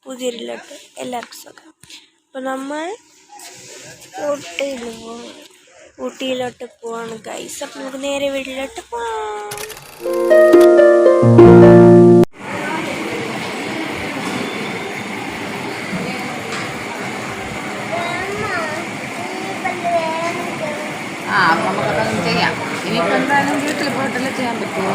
പുതിയൊരിലോട്ട് എല്ലാവർക്കും സുഖം. അപ്പോൾ നമ്മൾ ഊട്ടിയിലോട്ട് പോവാണ് ഗൈസ്. അപ്പം നമുക്ക് നേരെ വീട്ടിലോട്ട് പോവാം. നമുക്കതൊന്നും ചെയ്യാം. ഇനിയിപ്പോൾ എന്തായാലും വീട്ടിൽ പോയിട്ടല്ലേ ചെയ്യാൻ പറ്റുമോ?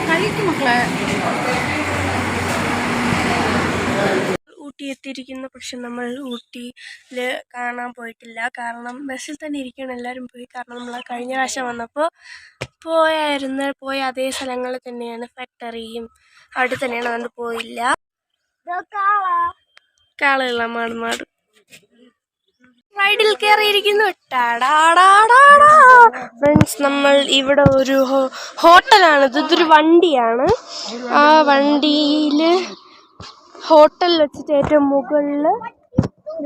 കഴിക്കും മക്കളെ. ഊട്ടി എത്തിയിരിക്കുന്നു. പക്ഷെ നമ്മൾ ഊട്ടിയിൽ കാണാൻ പോയിട്ടില്ല. കാരണം ബസ്സിൽ തന്നെ ഇരിക്കണം എല്ലാവരും പോയി. കാരണം നമ്മൾ കഴിഞ്ഞ പ്രാവശ്യം വന്നപ്പോൾ പോയ അതേ സ്ഥലങ്ങളിൽ തന്നെയാണ്. ഫാക്ടറിയും അവിടെ തന്നെയാണ്. അതുകൊണ്ട് പോയില്ല. കാളയുള്ള മാട് റൈഡിൽ കയറിയിരിക്കുന്നു. ഫ്രണ്ട്സ്, നമ്മൾ ഇവിടെ ഒരു ഹോട്ടലാണിത്. ഇതൊരു വണ്ടിയാണ്. ആ വണ്ടിയിൽ ഹോട്ടലിൽ വെച്ചിട്ട് ഏറ്റവും മുകളിൽ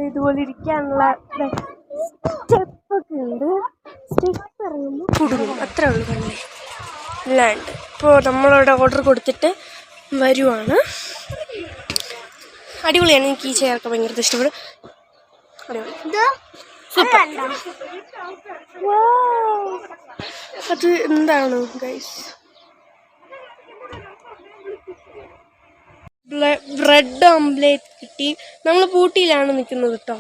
ഇതുപോലെ ഇരിക്കാനുള്ള സ്റ്റെപ്പൊക്കെ ഉണ്ട്. സ്റ്റെപ്പ് ഇറങ്ങുമ്പോൾ കുടുങ്ങും, അത്രേ ഉള്ളൂ. വണ്ടി അല്ലാണ്ട് ഇപ്പോൾ നമ്മളവിടെ ഓർഡർ കൊടുത്തിട്ട് വരുവാണ്. അടിപൊളിയാണ്. എനിക്ക് ഈ ചെയറൊക്കെ ഭയങ്കര ഇഷ്ടപ്പെടും. അത് എന്താണ് ഗൈസ്? ബ്രെഡ് ഓംലേറ്റ് കിട്ടി. നമ്മൾ ഊട്ടിയിലാണ് നിൽക്കുന്നത് കേട്ടോ.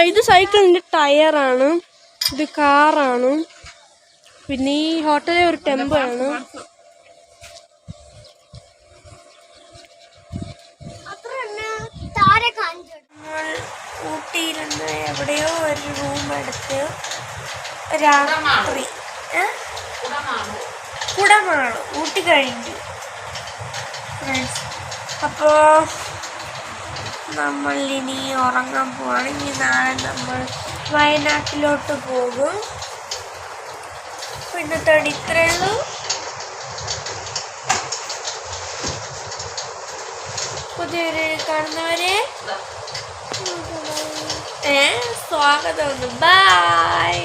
ഇത് സൈക്കിളിന്റെ ടയറാണ്. ഇത് കാറാണ്. പിന്നെ ഈ ഹോട്ടലിൽ ഒരു ടെമ്പോ ആണ്. ഊട്ടിയിൽ നിന്ന് എവിടെയോ ഒരു റൂം എടുത്ത് രാത്രി കുടമാണ്. ഊട്ടി കഴിഞ്ഞു. അപ്പോൾ നമ്മൾ ഇനി ഉറങ്ങാൻ പോവാണ്. ഇനി നാളെ നമ്മൾ വയനാട്ടിലോട്ട് പോകും. ഇന്നത്തെ ഇത്രയേ ഉള്ളൂ. പുതിയൊരു കാണുന്നവരെ സ്വാഗതം. ബൈ.